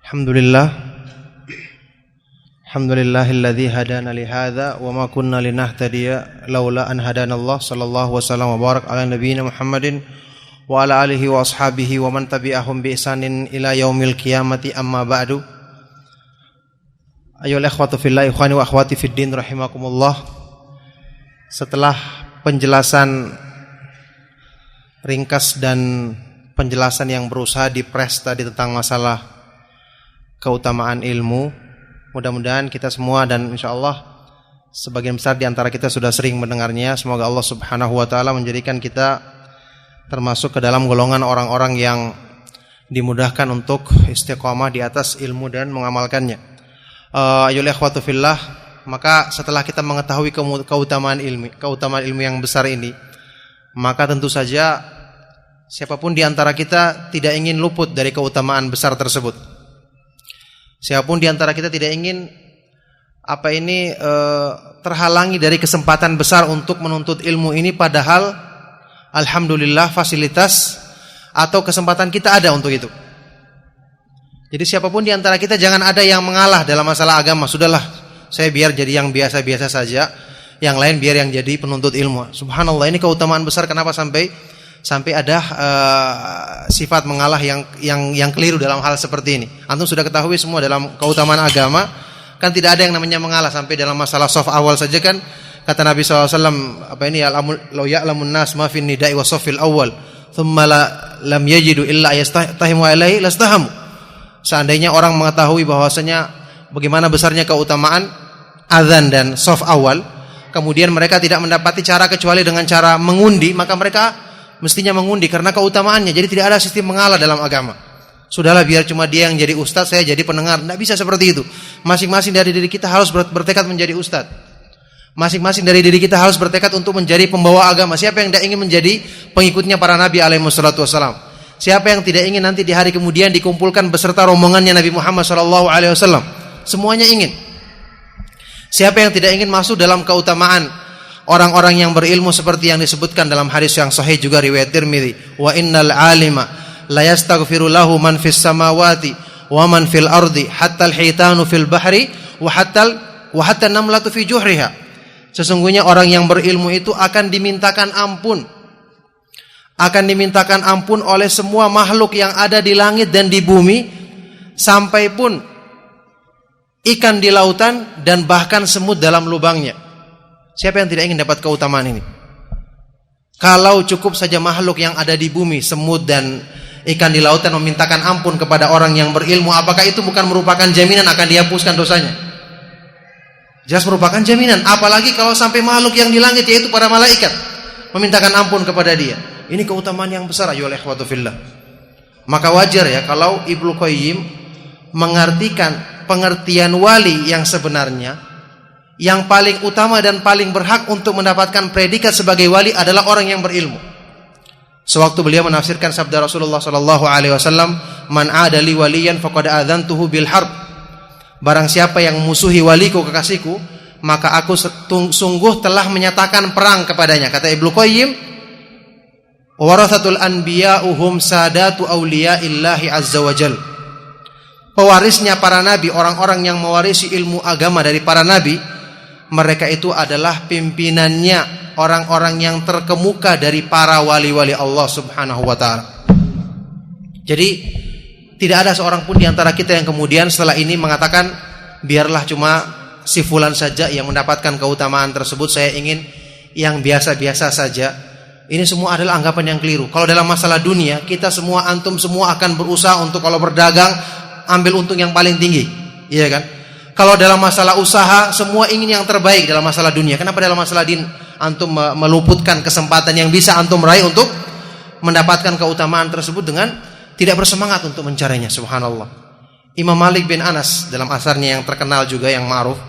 Alhamdulillah. Alhamdulillahilladzi hadana li hadza wa ma kunna linahtadiya laula an hadanallah. Sallallahu wasallam wa barak ala nabiyyina Muhammadin wa ala alihi wa ashabihi wa man tabi'ahum bi ihsanin ila yaumil qiyamati, amma ba'du. Ayyuhal ikhwatu fillah, ikhwani wa akhwati fid din rahimakumullah. Setelah penjelasan ringkas dan penjelasan yang berusaha dipres tadi tentang masalah keutamaan ilmu, mudah-mudahan kita semua dan insyaallah sebagian besar di antara kita sudah sering mendengarnya. Semoga Allah Subhanahu wa taala menjadikan kita termasuk ke dalam golongan orang-orang yang dimudahkan untuk istiqamah di atas ilmu dan mengamalkannya. Ayyuhal ikhwatu fillah, maka setelah kita mengetahui keutamaan ilmu yang besar ini, maka tentu saja siapapun di antara kita tidak ingin luput dari keutamaan besar tersebut. Siapapun di antara kita tidak ingin terhalangi dari kesempatan besar untuk menuntut ilmu ini, padahal alhamdulillah fasilitas atau kesempatan kita ada untuk itu. Jadi siapapun di antara kita jangan ada yang mengalah dalam masalah agama. Sudahlah, saya biar jadi yang biasa-biasa saja, yang lain biar yang jadi penuntut ilmu. Subhanallah, ini keutamaan besar. Kenapa sampai ada sifat mengalah yang keliru dalam hal seperti ini? Antum sudah ketahui semua dalam keutamaan agama, kan tidak ada yang namanya mengalah. Sampai dalam masalah shaf awal saja kan kata Nabi SAW, law ya'lamun nas ma fin nida'i wa shafil awal thumma lam yajidu illa yastahimu alaihi lastahamu. Seandainya orang mengetahui bahwasanya bagaimana besarnya keutamaan azan dan shaf awal, kemudian mereka tidak mendapati cara kecuali dengan cara mengundi, maka mereka mestinya mengundi karena keutamaannya. Jadi tidak ada sistem mengalah dalam agama. Sudahlah, biar cuma dia yang jadi ustaz, saya jadi pendengar. Tidak bisa seperti itu. Masing-masing dari diri kita harus bertekad menjadi ustaz. Masing-masing dari diri kita harus bertekad untuk menjadi pembawa agama. Siapa yang tidak ingin menjadi pengikutnya para nabi alaihi wassalatu wassalam? Siapa yang tidak ingin nanti di hari kemudian dikumpulkan beserta rombongannya Nabi Muhammad SAW? Semuanya ingin. Siapa yang tidak ingin masuk dalam keutamaan orang-orang yang berilmu seperti yang disebutkan dalam hadis yang sahih juga riwayat Tirmidzi, wa innal alima la yastaghfiru lahu man fis samawati wa man fil ardi hatta al-hitanu fil bahri wa hatta namlatu fi juhriha. Sesungguhnya orang yang berilmu itu akan dimintakan ampun oleh semua makhluk yang ada di langit dan di bumi, sampai pun ikan di lautan dan bahkan semut dalam lubangnya. Siapa yang tidak ingin dapat keutamaan ini? Kalau cukup saja makhluk yang ada di bumi, semut dan ikan di lautan memintakan ampun kepada orang yang berilmu, apakah itu bukan merupakan jaminan akan dihapuskan dosanya? Jelas merupakan jaminan. Apalagi kalau sampai makhluk yang di langit, yaitu para malaikat, memintakan ampun kepada dia. Ini keutamaan yang besar, ayyuhal ikhwatu fillah. Maka wajar ya kalau Ibnu Qayyim mengartikan pengertian wali yang sebenarnya, yang paling utama dan paling berhak untuk mendapatkan predikat sebagai wali adalah orang yang berilmu. Sewaktu beliau menafsirkan sabda Rasulullah SAW, man adali waliyan faqad adzantuhu bil harb. Barang siapa yang musuhi waliku, kekasihku, maka aku sungguh telah menyatakan perang kepadanya. Kata Ibnu Qayyim, warathatul anbiya'uhum sadatu awliyaillahi azza wajal. Pewarisnya para nabi, orang-orang yang mewarisi ilmu agama dari para nabi, mereka itu adalah pimpinannya, orang-orang yang terkemuka dari para wali-wali Allah Subhanahu wa taala. Jadi tidak ada seorang pun di antara kita yang kemudian setelah ini mengatakan biarlah cuma si fulan saja yang mendapatkan keutamaan tersebut, saya ingin yang biasa-biasa saja. Ini semua adalah anggapan yang keliru. Kalau dalam masalah dunia, kita semua, antum semua akan berusaha untuk kalau berdagang ambil untung yang paling tinggi, iya kan? Kalau dalam masalah usaha, semua ingin yang terbaik dalam masalah dunia. Kenapa dalam masalah din antum meluputkan kesempatan yang bisa antum raih untuk mendapatkan keutamaan tersebut dengan tidak bersemangat untuk mencarinya? Subhanallah. Imam Malik bin Anas dalam asarnya yang terkenal juga, yang ma'ruf,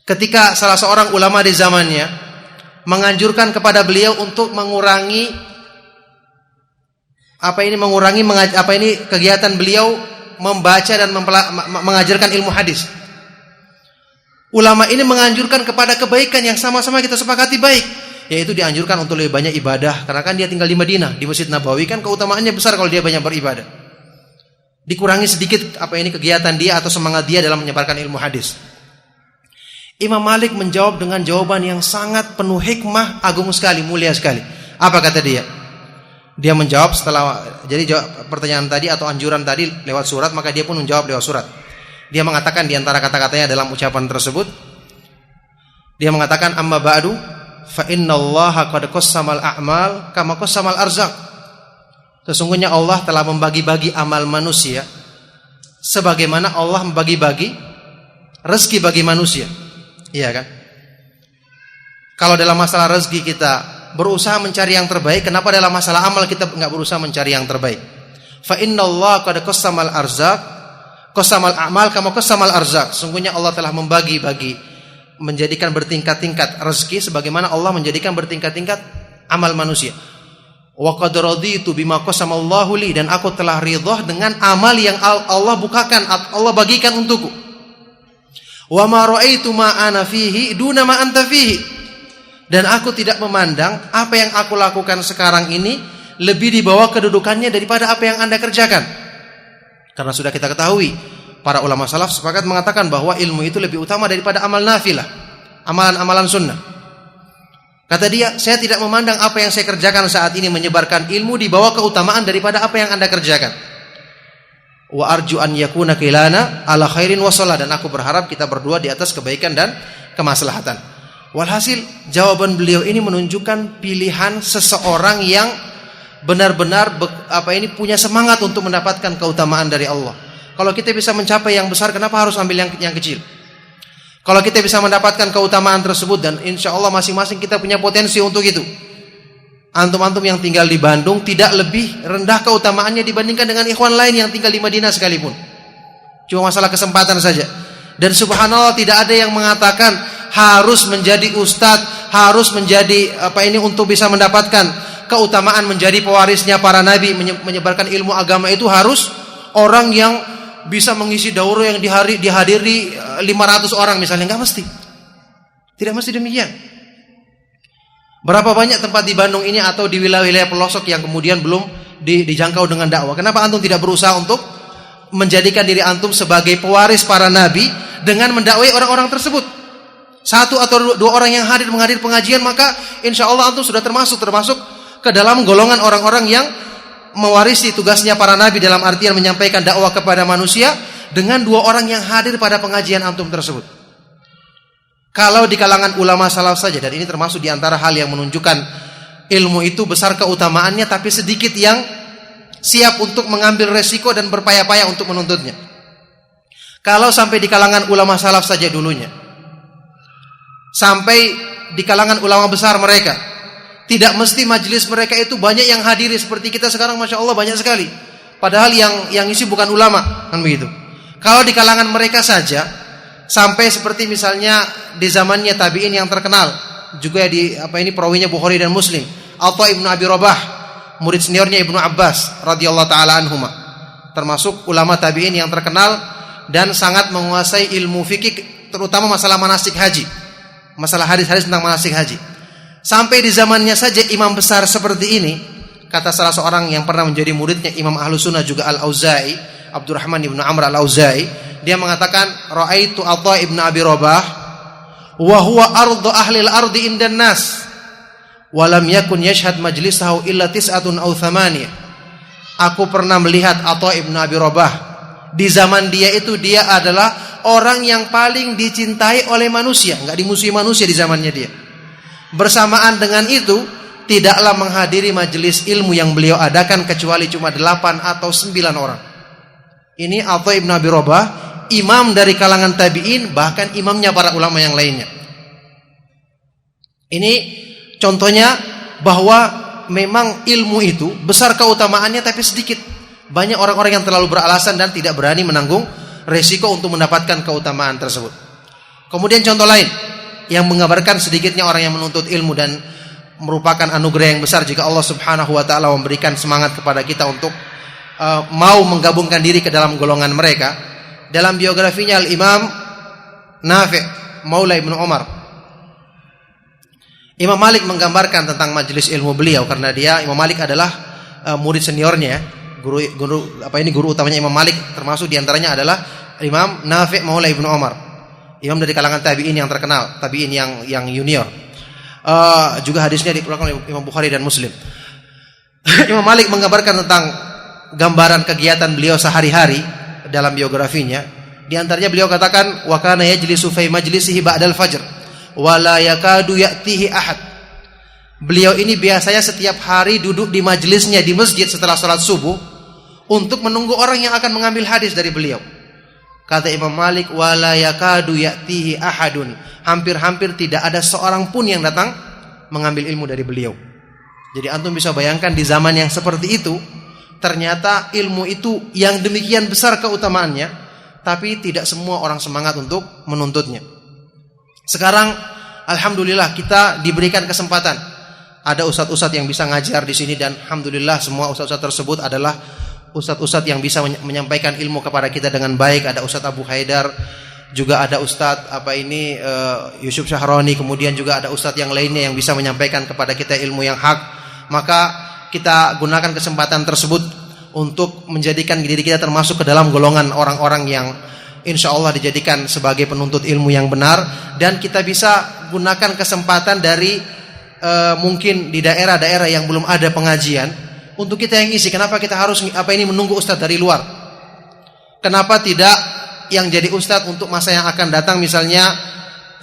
ketika salah seorang ulama di zamannya menganjurkan kepada beliau untuk mengurangi kegiatan beliau membaca dan mengajarkan ilmu hadis. Ulama ini menganjurkan kepada kebaikan yang sama-sama kita sepakati baik, yaitu dianjurkan untuk lebih banyak ibadah, karena kan dia tinggal di Madinah, di Masjid Nabawi kan keutamaannya besar kalau dia banyak beribadah. Dikurangi sedikit kegiatan dia atau semangat dia dalam menyebarkan ilmu hadis. Imam Malik menjawab dengan jawaban yang sangat penuh hikmah, agung sekali, mulia sekali. Apa kata dia? Dia menjawab pertanyaan tadi atau anjuran tadi lewat surat, maka dia pun menjawab lewat surat. Dia mengatakan di antara kata-katanya dalam ucapan tersebut, dia mengatakan, amma ba'du fa innallaha qad qassamal a'mal kama qassamal arzaq. Sesungguhnya Allah telah membagi-bagi amal manusia sebagaimana Allah membagi-bagi rezeki bagi manusia. Iya kan? Kalau dalam masalah rezeki kita berusaha mencari yang terbaik, kenapa dalam masalah amal kita enggak berusaha mencari yang terbaik? Fa innallaha qad qassamal arzaq qassamal a'mal kama qassamal arzaq. Sungguhnya Allah telah membagi-bagi, menjadikan bertingkat-tingkat rezeki sebagaimana Allah menjadikan bertingkat-tingkat amal manusia. Wa qad raditu bima qasamallahu li, dan aku telah ridha dengan amal yang Allah bukakan, Allah bagikan untukku. Wa ma ra'aitu ma ana fihi duna ma anta fihi, dan aku tidak memandang apa yang aku lakukan sekarang ini lebih di bawah kedudukannya daripada apa yang Anda kerjakan. Karena sudah kita ketahui, para ulama salaf sepakat mengatakan bahwa ilmu itu lebih utama daripada amal nafilah, amalan-amalan sunnah. Kata dia, saya tidak memandang apa yang saya kerjakan saat ini menyebarkan ilmu di bawah keutamaan daripada apa yang Anda kerjakan. Wa arju an yakuna kilana ala khairin wa shalah, dan aku berharap kita berdua di atas kebaikan dan kemaslahatan. Walhasil jawaban beliau ini menunjukkan pilihan seseorang yang benar-benar punya semangat untuk mendapatkan keutamaan dari Allah. Kalau kita bisa mencapai yang besar, kenapa harus ambil yang kecil? Kalau kita bisa mendapatkan keutamaan tersebut, dan insya Allah masing-masing kita punya potensi untuk itu. Antum-antum yang tinggal di Bandung tidak lebih rendah keutamaannya dibandingkan dengan ikhwan lain yang tinggal di Madinah sekalipun. Cuma masalah kesempatan saja. Dan subhanallah, tidak ada yang mengatakan harus menjadi ustadz, harus menjadi untuk bisa mendapatkan keutamaan menjadi pewarisnya para nabi, menyebarkan ilmu agama itu harus orang yang bisa mengisi daurah yang dihadiri 500 orang misalnya. Enggak mesti. Tidak mesti demikian. Berapa banyak tempat di Bandung ini atau di wilayah-wilayah pelosok yang kemudian belum dijangkau dengan dakwah? Kenapa antum tidak berusaha untuk menjadikan diri antum sebagai pewaris para nabi dengan mendakwai orang-orang tersebut? Satu atau dua orang yang menghadiri pengajian, maka insya Allah antum sudah termasuk ke dalam golongan orang-orang yang mewarisi tugasnya para nabi dalam artian menyampaikan dakwah kepada manusia dengan dua orang yang hadir pada pengajian antum tersebut. Kalau di kalangan ulama salaf saja, dan ini termasuk di antara hal yang menunjukkan ilmu itu besar keutamaannya, tapi sedikit yang siap untuk mengambil resiko dan berpayah-payah untuk menuntutnya. Kalau sampai di kalangan ulama salaf saja dulunya, sampai di kalangan ulama besar mereka, tidak mesti majelis mereka itu banyak yang hadiri seperti kita sekarang, masya Allah banyak sekali. Padahal yang isi bukan ulama, kan begitu. Kalau di kalangan mereka saja, sampai seperti misalnya di zamannya tabi'in yang terkenal, juga perawinya Bukhari dan Muslim, Atha ibnu Abi Rabah, murid seniornya Ibnu Abbas radhiyallahu taala anhuma, termasuk ulama tabi'in yang terkenal dan sangat menguasai ilmu fikih, terutama masalah manasik haji, masalah hadis-hadis tentang manasik haji. Sampai di zamannya saja imam besar seperti ini, kata salah seorang yang pernah menjadi muridnya Imam Ahlus Sunnah juga Al-Auza'i, Abdurrahman ibnu Amr Al-Auza'i, dia mengatakan, ra'aitu Atha ibnu Abi Rabah wa huwa ardu ahli al-ardi indan nas wa lam yakun yashhad majlisahu illa tis'atun aw thamaniyah. Aku pernah melihat Atha ibnu Abi Rabah. Di zaman dia itu dia adalah orang yang paling dicintai oleh manusia, enggak dimusuhi manusia di zamannya dia. Bersamaan dengan itu, tidaklah menghadiri majelis ilmu yang beliau adakan kecuali cuma 8 atau 9 orang. Ini Atha ibnu Abi Rabah, imam dari kalangan tabi'in, bahkan imamnya para ulama yang lainnya. Ini contohnya bahwa memang ilmu itu besar keutamaannya tapi sedikit. Banyak orang-orang yang terlalu beralasan dan tidak berani menanggung resiko untuk mendapatkan keutamaan tersebut. Kemudian contoh lain yang menggambarkan sedikitnya orang yang menuntut ilmu dan merupakan anugerah yang besar jika Allah Subhanahu wa taala memberikan semangat kepada kita untuk mau menggabungkan diri ke dalam golongan mereka. Dalam biografinya Al-Imam Nafi' Maula Ibnu Umar, Imam Malik menggambarkan tentang majelis ilmu beliau, karena Imam Malik adalah murid seniornya, guru utamanya Imam Malik, termasuk diantaranya adalah Imam Nafi' Maula Ibnu Umar, imam dari kalangan tabi'in yang terkenal, tabi'in yang junior. Juga hadisnya dikeluarkan oleh Imam Bukhari dan Muslim. Imam Malik menggambarkan tentang gambaran kegiatan beliau sehari-hari dalam biografinya. Di antaranya beliau katakan, wa kana yajlisu fi majlisihi ba'dal fajr wa la yakadu ya'tihi ahad. Beliau ini biasanya setiap hari duduk di majelisnya di masjid setelah salat subuh untuk menunggu orang yang akan mengambil hadis dari beliau. Kata Imam Malik, wa la yakadu ya'tihi ahadun. Hampir-hampir tidak ada seorang pun yang datang mengambil ilmu dari beliau. Jadi antum bisa bayangkan di zaman yang seperti itu, ternyata ilmu itu yang demikian besar keutamaannya, tapi tidak semua orang semangat untuk menuntutnya. Sekarang alhamdulillah kita diberikan kesempatan. Ada ustadz-ustadz yang bisa ngajar di sini, dan alhamdulillah semua ustadz-ustadz tersebut adalah ustadz-ustadz yang bisa menyampaikan ilmu kepada kita dengan baik. Ada Ustadz Abu Haidar, juga ada Ustadz Yusuf Syahroni, kemudian juga ada ustadz yang lainnya yang bisa menyampaikan kepada kita ilmu yang hak. Maka kita gunakan kesempatan tersebut untuk menjadikan diri kita termasuk ke dalam golongan orang-orang yang insya Allah dijadikan sebagai penuntut ilmu yang benar. Dan kita bisa gunakan kesempatan dari mungkin di daerah-daerah yang belum ada pengajian untuk kita yang isi. Kenapa kita harus menunggu ustadz dari luar? Kenapa tidak yang jadi ustadz untuk masa yang akan datang, misalnya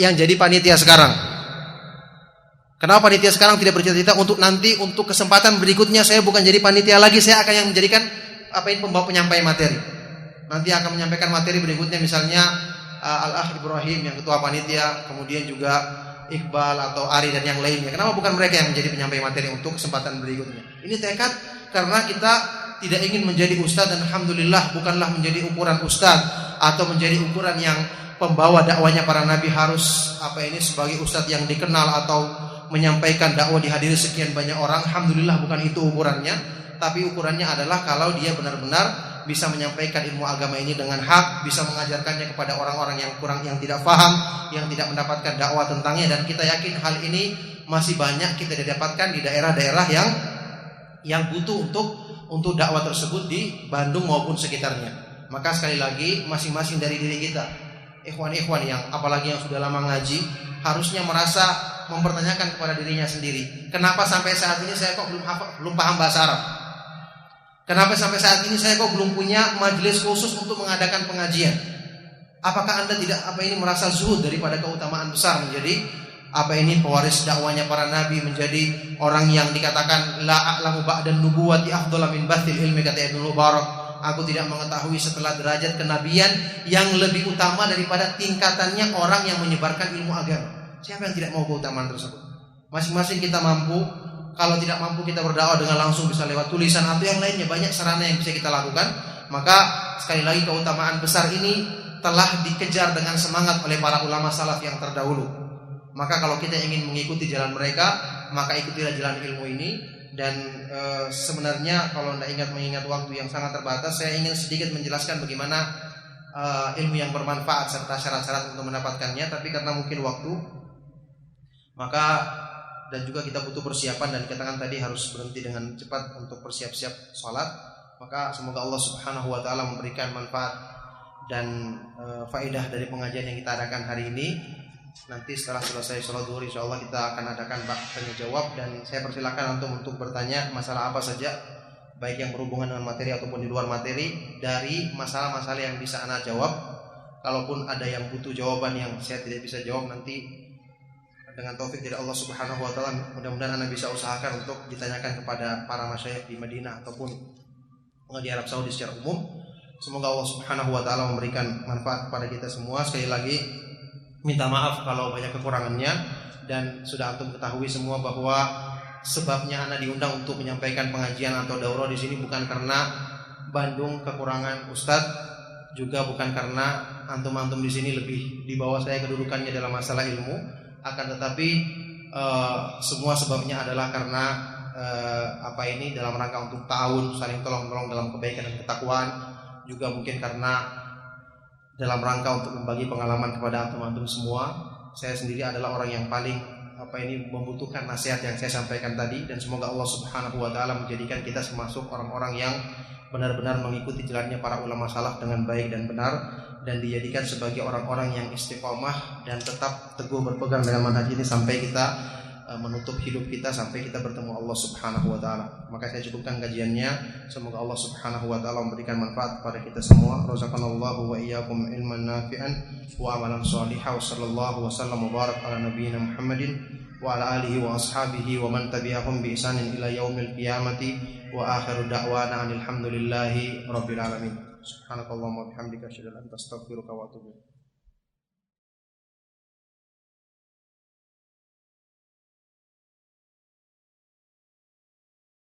yang jadi panitia sekarang? Kenapa panitia sekarang tidak bercita-cita untuk nanti, untuk kesempatan berikutnya saya bukan jadi panitia lagi, saya akan yang menjadikan pembawa penyampai materi. Nanti akan menyampaikan materi berikutnya, misalnya Al-Akh Ibrahim yang ketua panitia, kemudian juga Iqbal atau Ari dan yang lainnya. Kenapa bukan mereka yang menjadi penyampai materi untuk kesempatan berikutnya? Ini tekad karena kita tidak ingin menjadi ustadz, dan alhamdulillah bukanlah menjadi ukuran ustadz atau menjadi ukuran yang pembawa dakwanya para nabi harus sebagai ustadz yang dikenal atau menyampaikan dakwah dihadiri sekian banyak orang. Alhamdulillah bukan itu ukurannya, tapi ukurannya adalah kalau dia benar-benar bisa menyampaikan ilmu agama ini dengan hak, bisa mengajarkannya kepada orang-orang yang tidak paham, yang tidak mendapatkan dakwah tentangnya. Dan kita yakin hal ini masih banyak kita dapatkan di daerah-daerah yang butuh untuk dakwah tersebut di Bandung maupun sekitarnya. Maka sekali lagi masing-masing dari diri kita, ikhwan-ikhwan yang apalagi yang sudah lama ngaji, harusnya merasa mempertanyakan kepada dirinya sendiri, kenapa sampai saat ini saya kok belum paham bahasa Arab? Kenapa sampai saat ini saya kok belum punya majelis khusus untuk mengadakan pengajian? Apakah Anda tidak merasa zuhud daripada keutamaan besar menjadi pewaris dakwanya para nabi, menjadi orang yang dikatakan la a'lamu ba'dan nubuwati afdhala min bathil ilmi, kata Ibnu Mubarak. Aku tidak mengetahui setelah derajat kenabian yang lebih utama daripada tingkatannya orang yang menyebarkan ilmu agama. Siapa yang tidak mau keutamaan tersebut? Masing-masing kita mampu. Kalau tidak mampu kita berdakwah dengan langsung, bisa lewat tulisan atau yang lainnya, banyak sarana yang bisa kita lakukan. Maka sekali lagi keutamaan besar ini telah dikejar dengan semangat oleh para ulama salaf yang terdahulu. Maka kalau kita ingin mengikuti jalan mereka, maka ikutilah jalan ilmu ini. Dan sebenarnya kalau Anda mengingat waktu yang sangat terbatas, saya ingin sedikit menjelaskan bagaimana ilmu yang bermanfaat serta syarat-syarat untuk mendapatkannya. Tapi karena mungkin waktu, maka dan juga kita butuh persiapan, dan kita kan tadi harus berhenti dengan cepat untuk bersiap-siap sholat. Maka semoga Allah Subhanahu wa taala memberikan manfaat dan faedah dari pengajian yang kita adakan hari ini. Nanti setelah selesai sholat zuhur, insyaallah kita akan adakan tanya jawab, dan saya persilakan untuk bertanya masalah apa saja, baik yang berhubungan dengan materi ataupun di luar materi, dari masalah-masalah yang bisa Anda jawab. Kalaupun ada yang butuh jawaban yang saya tidak bisa jawab, nanti dengan taufik dari Allah Subhanahu wa taala mudah-mudahan Anda bisa usahakan untuk ditanyakan kepada para masyayikh di Madinah ataupun di Arab Saudi secara umum. Semoga Allah Subhanahu wa taala memberikan manfaat kepada kita semua. Sekali lagi minta maaf kalau banyak kekurangannya, dan sudah antum ketahui semua bahwa sebabnya Anda diundang untuk menyampaikan pengajian atau daurah di sini bukan karena Bandung kekurangan ustadz, juga bukan karena antum-antum di sini lebih di bawah saya kedudukannya dalam masalah ilmu. Akan tetapi semua sebabnya adalah karena dalam rangka untuk ta'awun, saling tolong-menolong dalam kebaikan dan ketakwaan. Juga mungkin karena dalam rangka untuk membagi pengalaman kepada antum-antum semua. Saya sendiri adalah orang yang paling membutuhkan nasihat yang saya sampaikan tadi, dan semoga Allah Subhanahu wa taala menjadikan kita termasuk orang-orang yang benar-benar mengikuti jalannya para ulama salaf dengan baik dan benar, dan dijadikan sebagai orang-orang yang istiqomah dan tetap teguh berpegang dengan manhaj ini sampai kita menutup hidup kita, sampai kita bertemu Allah Subhanahu wa taala. Maka saya cukupkan kajiannya. Semoga Allah Subhanahu wa taala memberikan manfaat kepada kita semua. Razaqanallahu wa iyyakum ilman nafi'an wa amalan shalihan. Wassallallahu wasallam wa barak ala nabiyyina Muhammadin wa ala alihi wa ashabihi wa man tabi'ahum bi ihsanin ila yaumil qiyamati wa akhiru da'wana alhamdulillahi rabbil alamin. Subhanakallahumma wa bihamdika asyhadu an la ilaha illa anta astaghfiruka wa atubu ilaik.